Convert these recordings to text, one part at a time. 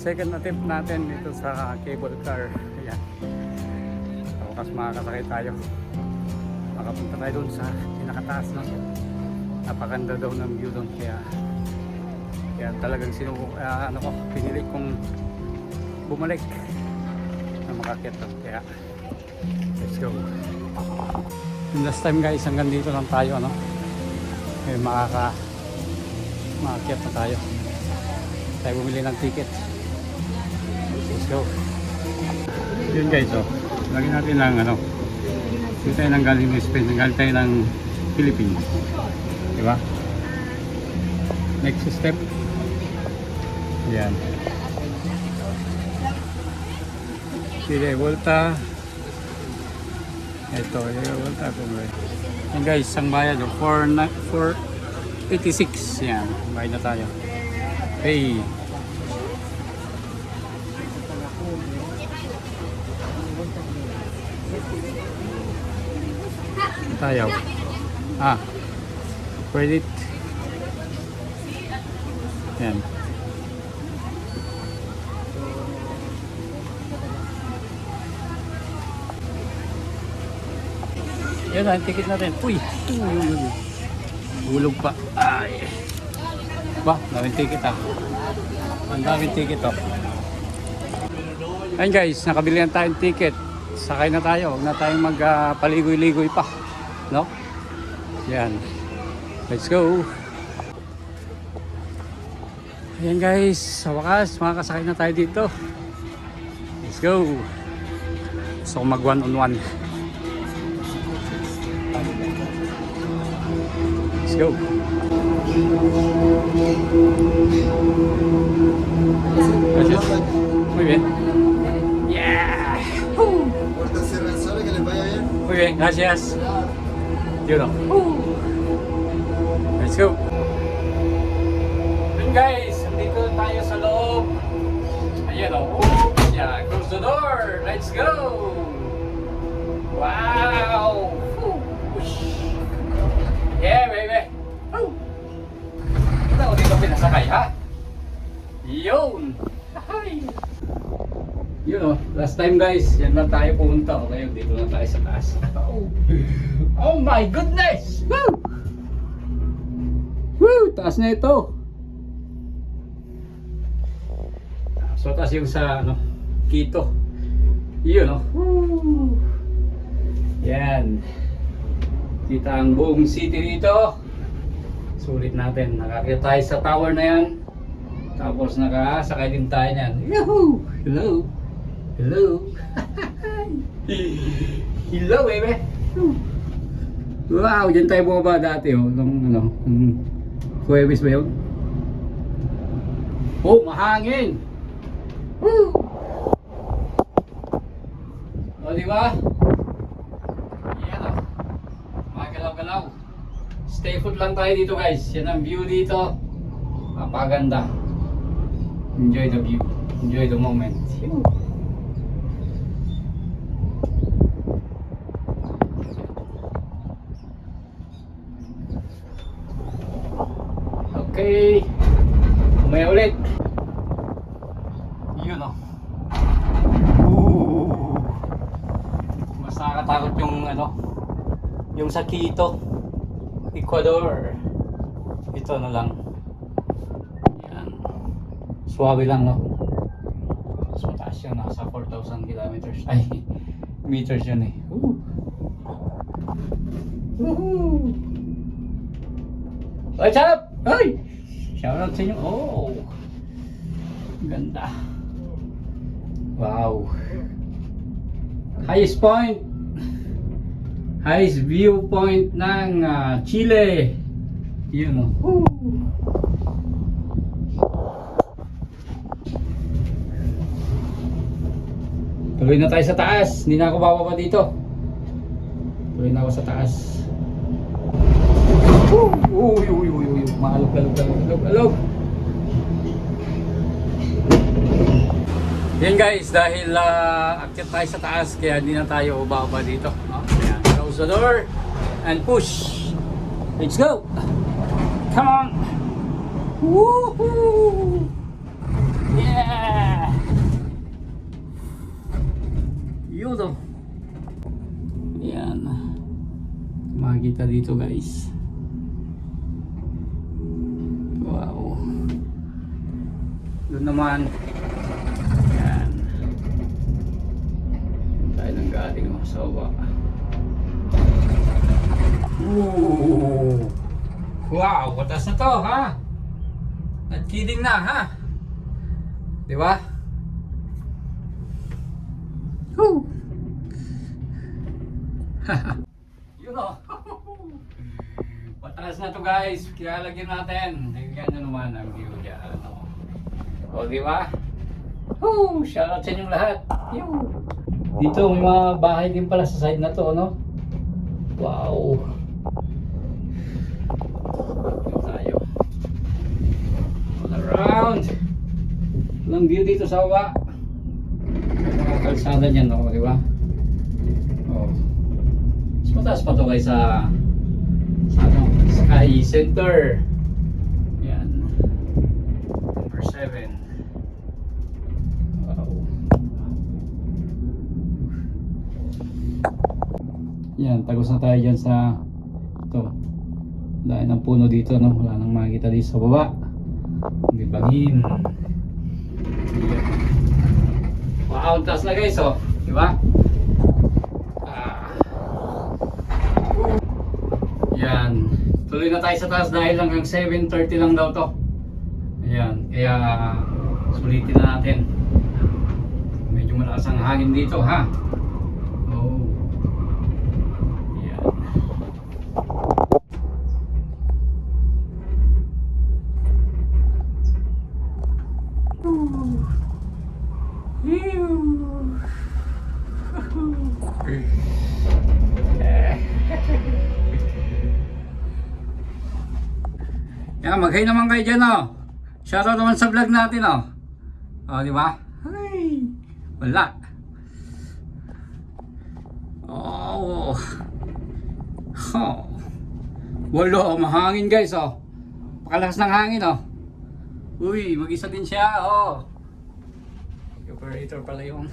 second attempt natin dito sa cable car. Ayan. So, bukas makakasakay tayo. Makapunta tayo doon sa pinakataas na. Napakanda daw ng view doon. Kaya talagang pinili kong bumalik na makakit doon. Kaya let's go. Yung last time guys, hanggang dito lang tayo, ano? Kaya makakit na tayo. Tayo bumili ng ticket. Let's go. Yun guys, oh. Lagi natin lang, ano. Hindi tayo nang galing ng Spain, nang galing tayo ng Philippines. Diba? Next step. Yan. Sige, volta. Ito, yung volta ko. Yan guys, ang bayad, 486. Yan, bayad na tayo. Hey. Tayo. Credit. Yan. Yan ang ticket natin. Uy! Hulog pa. Ay! Ba, daming ticket ah. Ang daming ticket oh. Ayun guys, nakabili na tayong ticket. Sakay na tayo. Huwag na tayong magpaligoy-ligoy pa. No? Yan. Let's go. Ayan guys, sa wakas, makakasakay na tayo dito. Let's go. Gusto ko mag one-on-one. Let's go. Gracias. Muy bien. Yeah. Muy bien, gracias. You know. Let's go. And guys, dito tayo sa loob. Ayan o. Yeah, close the door. Let's go. Wow. Yeah, baby. Ito, dito pinasakay, ha? Yun. Yun o. Last time guys, yan lang tayo pumunta. Okay, dito lang tayo sa taas. Oh my goodness! Woo! Woo! Taas na ito. So taas yung sa Quito. Yun o. Woo! Yan. Kita ang buong city dito. Sulit natin. Nakakita tayo sa tower na yan. Tapos nakasakay din tayo niyan. Yahoo! Hello! Hello! Hello baby! Wow! Diyan tayo bumaba dati oh. Nung Huwebes ba yun? Oh! Mahangin! Woo! O diba? Yan o. Magalaw-galaw. Stay put lang tayo dito guys. Yan ang view dito. Napaganda. Enjoy the view. Enjoy the moment. Okay. Umaya ulit. Yun o. Mas nakakatakot yung yung sa Quito, Ecuador. Ito na lang. Yan. Suwabe lang no. Mas mataas yun. Nasa 4,000 kilometers. Ay, meters yun eh. Woohoo! What's up? Hey! Shoutout sa inyo. Oh! Ganda. Wow. Highest point. Highest viewpoint ng Chile. Yun o. Tuloy na tayo sa taas. Hindi na ako bababa dito. Tuloy na ako sa taas. Uy. Maalog. Yan guys, dahil akyat tayo sa taas, kaya hindi na tayo bababa dito. No? Ayan, close the door and push. Let's go! Come on! Woohoo! Yeah! Yun o. Yan. Makikita dito guys. Wow. Doon naman. Yan. Tayo nang galing mga sawa. Ooh. Wow, watas na to ha. Not kidding na ha. Di ba? Woo. Yun o. Pataas na to guys. Kaya lagyan natin. Tingnan nyo naman ang view dyan. O di ba? Woo! Shoutout sa inyong lahat. Dito may mga bahay din pala sa side na to, no? Wow. Tayo. All around. Walang view dito sa baba. Mga kalsada niyan, no? Di ba? Oh. Mas mataas pa to guys sa ano, Sky Center. Yan. Number 7. Wow. Yan, tagos na tayo dyan sa ito. Dahil ng puno dito, no? Wala nang makikita dito sa baba. Hindi bangin. Wow, taas na guys, oh. Di ba? Yan. Tuloy na tayo sa taas dahil hanggang 7:30 lang daw to. Ayan. Kaya sulitin na natin. Medyo malakas ang hangin dito ha. Oh. Ayan. Yan, mag-hi naman kayo dyan, oh. Shoutout naman sa vlog natin, oh. Oh, di ba? Hi. Wala. Oh. Oh. Wala, mahangin guys, oh. Pakalakas ng hangin, oh. Uy, mag-isa din siya, oh. Operator pala yung.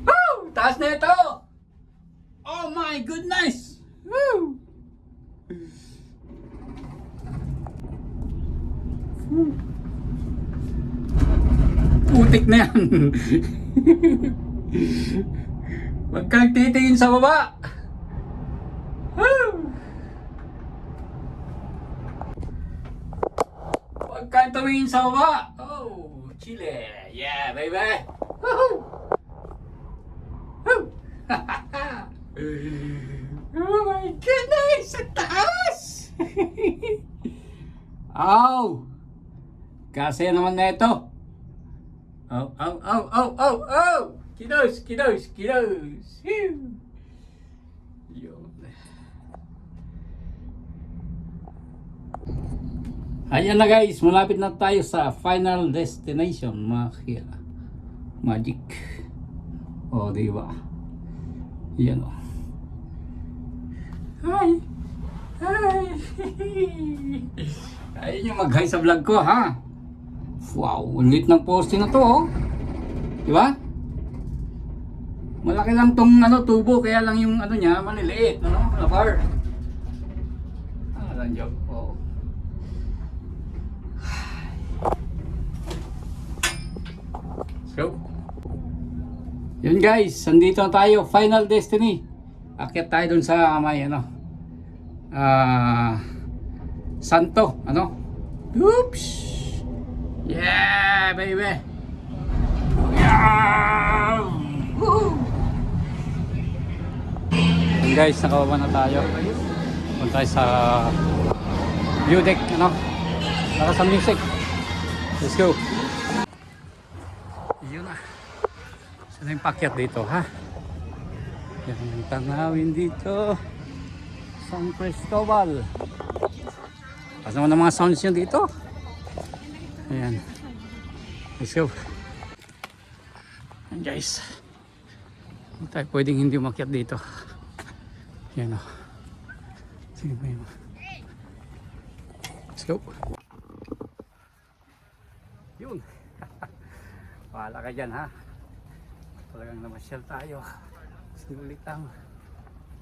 Woo! Taas na ito! Oh my goodness! Woo! Putik na yan. Huwag kang titingin sa baba. Huwag kang tumingin sa baba. Oh, Chile. Yeah, baby. Oh my goodness, sa taas. Ow. Kasi naman na ito. Oh, oh, oh, oh, oh, oh! Kidos, kidos, kidos! Yun. Ayan na guys, malapit na tayo sa final destination, mga Magic. Oh, diba? Yan o. Hi! Hi! Ayun yung mag-hi sa vlog ko, ha? Wow, ulit ng poste na to, oh. Diba? Malaki lang tong ano, tubo, kaya lang yung ano niya, maliliit, ano, bar. Ah, lang joke, oh. So, yun guys, andito na tayo, final destiny. Akyat tayo dun sa may ano, Santo, ano? Oops! Yeah, baby! Yeah! Woo! And guys, nakababa na tayo. Punta tayo sa view deck, ano? Lakas ang music. Let's go! Yun na. Saan yung pakyat dito, ha? Yan ang tanawin dito. San Cristobal. Kasama ng mga sounds yun dito. Ayan. Let's go. Ayan guys. Hindi tayo pwedeng hindi umakyat dito. Ayan o. Sige ba yun? Let's go. Yun. Pahala ka dyan ha. Talagang namasyal tayo. Sinulit ang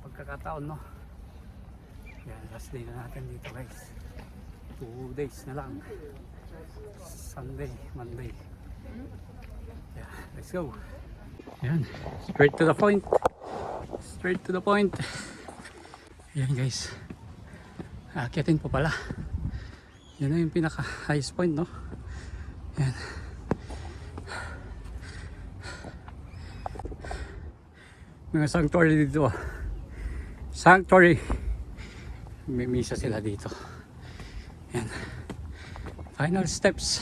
pagkakataon, no? Yan, last day na natin dito guys. 2 days na lang. Sunday, Monday. Yeah, let's go. Yan, straight to the point. Straight to the point. Yan guys. Akyatin po pala. Yan na yung pinaka highest point, no? Yan. Mga sanctuary dito. Sanctuary. May misa sila dito. Yan. Final steps.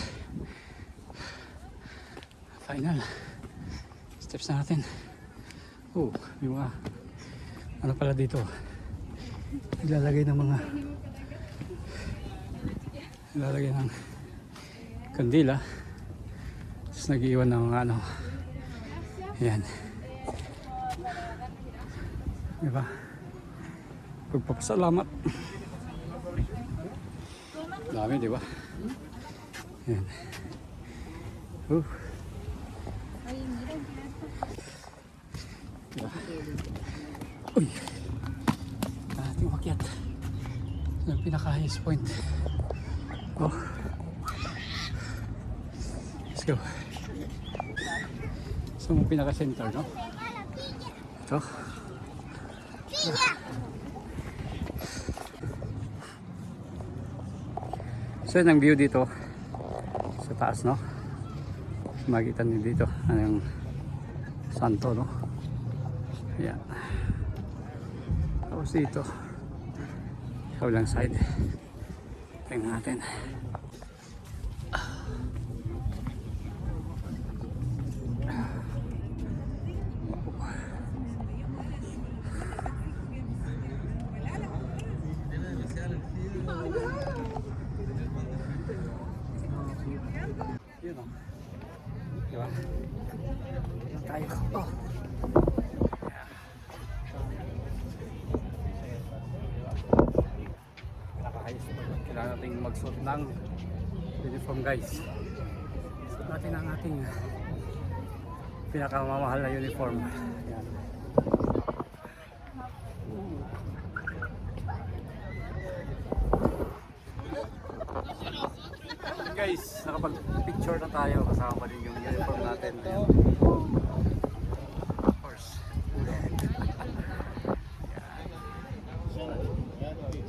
Final steps natin. Oh, yung ano pala dito. Ilalagay ng mga kandila. Tapos nag-iwan ng mga ano. Yan. Diba? Pagpapasalamat. Dami, diba? Yan. Diba? Uy! Ating makyat. Yung pinaka-highest point. Oh. Let's go. So, yung pinaka-center, no? Ito. So, yun ang view dito sa taas, no? Makikita niyo dito ano yung santo, no? Ayan. Tapos dito kabilang side, tingnan natin. Yun o. Diba? Yun tayo. Oh. Nakakayos pa. Kailangan natin magsuot ng uniform guys. Suot natin ang ating pinakamamahal na uniform. Yan. Guys, nakapag-picture na tayo kasama din yung uniform natin. Ayan. Of course.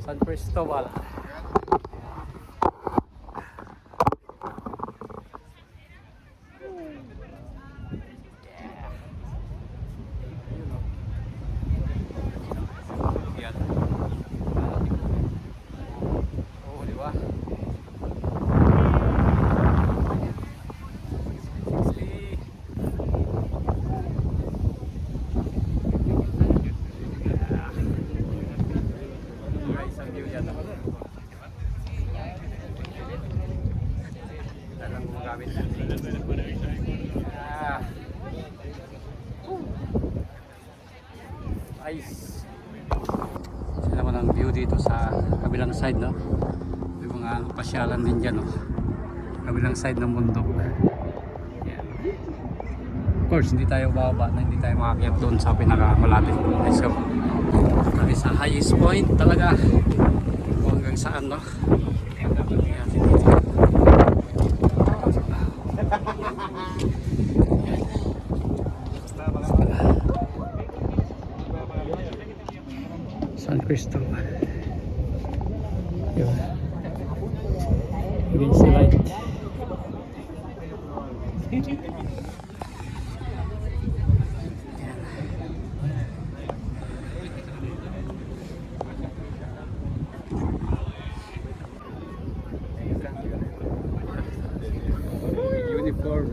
San Cristobal. Yan. Oh, di ba? Nice. Ito naman ang view dito sa kabilang side, no? May mga pasyalan din dyan, no? Kabilang side ng bundok. Yan. Of course, hindi tayo bababa na hindi tayo makakyat doon sa pinakamalapit. Let's go. Kasi sa highest point talaga. Kung hanggang saan, no? Yan, dito. San Cristobal. Yun. Against the light. Uniform.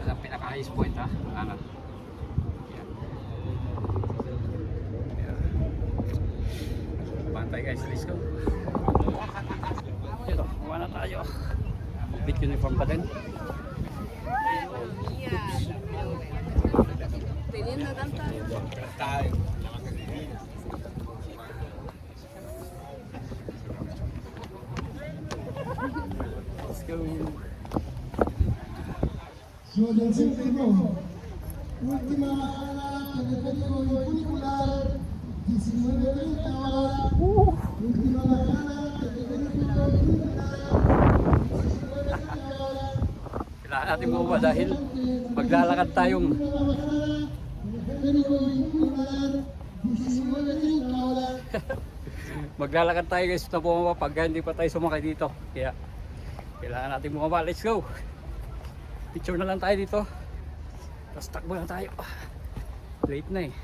Ang pinaka-highest point, ha? Ano? Yan. uniform pa din. Teniendo tanta... Let's go. So del centro, última bajada, teleférico y funicular, 19:30 horas. Última bajada, teleférico y funicular, 19:30 horas. Kailangan natin bumaba dahil maglalakad tayong Teleférico y funicular, 19:30 horas. maglalakad tayo guys na bumaba pag hindi pa tayo sumakay dito. Kaya kailangan natin bumaba. Let's go. Picture na lang tayo dito. Tapos takbo na tayo. Late na eh.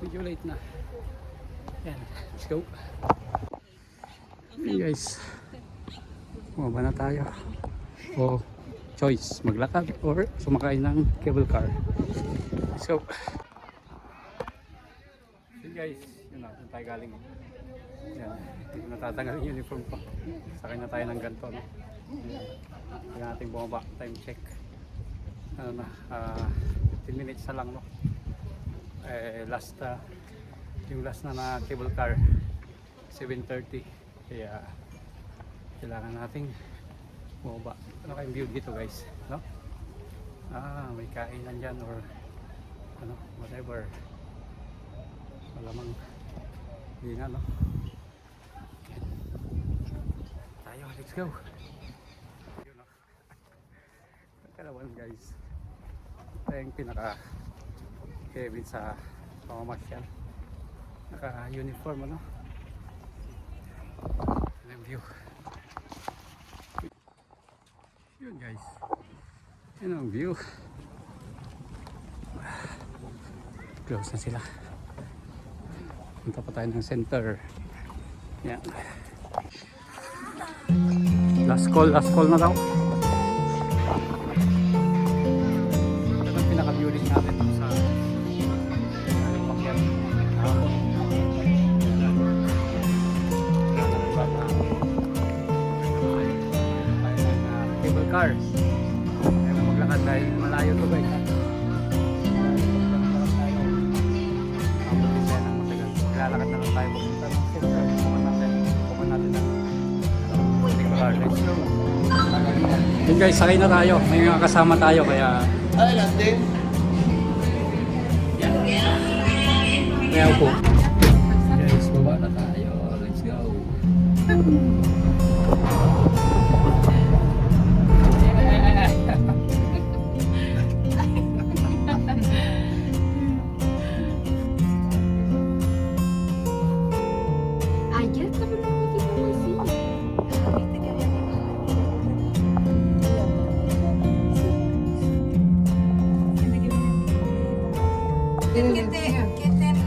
Medyo late na. Yan. Let's go. Hey guys. Bumaba na tayo. O choice. Maglakad or sumakay ng cable car. Let's go. Hey guys. Yun na. Yun tayo galing. Yan. Hindi ko natatanggal yung uniform ko. Sakay na tayo ng ganito. No? Kaya natin bumaba. Time check. Ano na. 15 minutes na lang. No? Yung last na cable car 7:30. Kaya kailangan nating bumaba. Ano kayong view dito guys? No? May kainan dyan or ano, whatever. Malamang hindi na, no? Tayo, let's go. Yun, no? Kalawan guys. Ito yung pinaka Kevin sa pamamasyal. Naka-uniform, ano? Ano yung view? Yun guys. Yun ang view. Close na sila. Punta pa tayo ng center. Yan. Last call na daw. Ito ang pinaka-viewing natin sa pakyan. Cable car. Ayaw mo maglakad dahil malayo to guys. Lalakad na lang tayo pupunta ng center. Pupunta natin ng particular. Let's go. Yun guys, sakay na tayo. May mga kasama tayo kaya Adelante. kaya po. Guys, baba na tayo. Let's go. Ayer estaba en la música muy así. ¿Viste que había que estén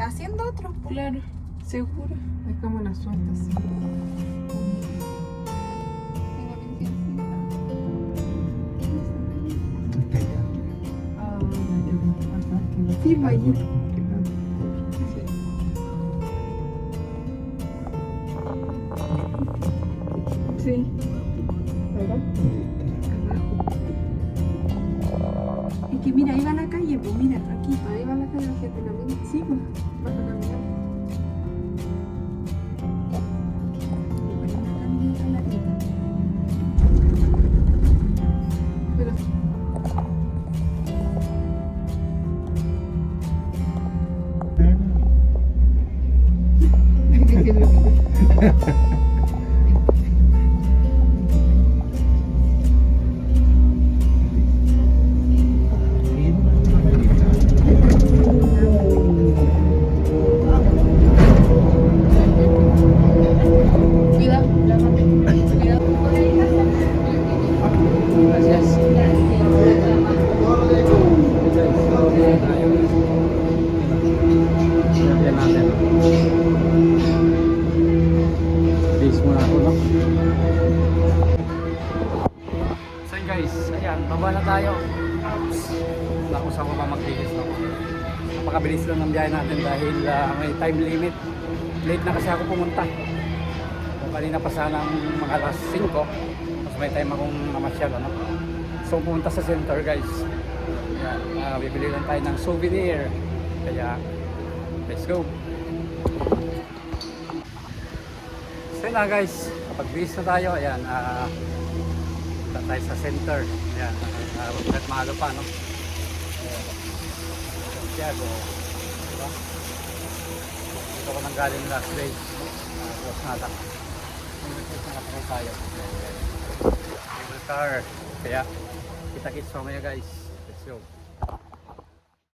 haciendo otros. Claro, seguro. Es como una suerte así. Sí, vaya. Sí. Es que mira, ahí va la calle, pues mira, aquí. Ahí va la calle, la gente camina. Sí, pues. Vas a caminar. Igual una caminata larguita. Pero Cuidado, cuidado. Gracias. Yan natin. Base muna ako, no? So yun guys, ayan, baba na tayo. Wala ko sa baba magbihis, no? Napakabilis lang ng biyahe natin dahil may time limit. Late na kasi ako pumunta. So, kanina pa sana mga alas 5. Tapos may time akong namasyal, ano. So pumunta sa center guys. Yan, bibili lang tayo ng souvenir. Kaya let's go. So yun na guys, kapag bis na tayo, ayan, punta tayo sa center. Ayan, at maaga pa, no? Ayan. Santiago. Diba? Dito ko nang galing last day. Tapos nata. Nakapagay tayo. Cable car. Kaya, kita-kits mamaya guys. Let's go.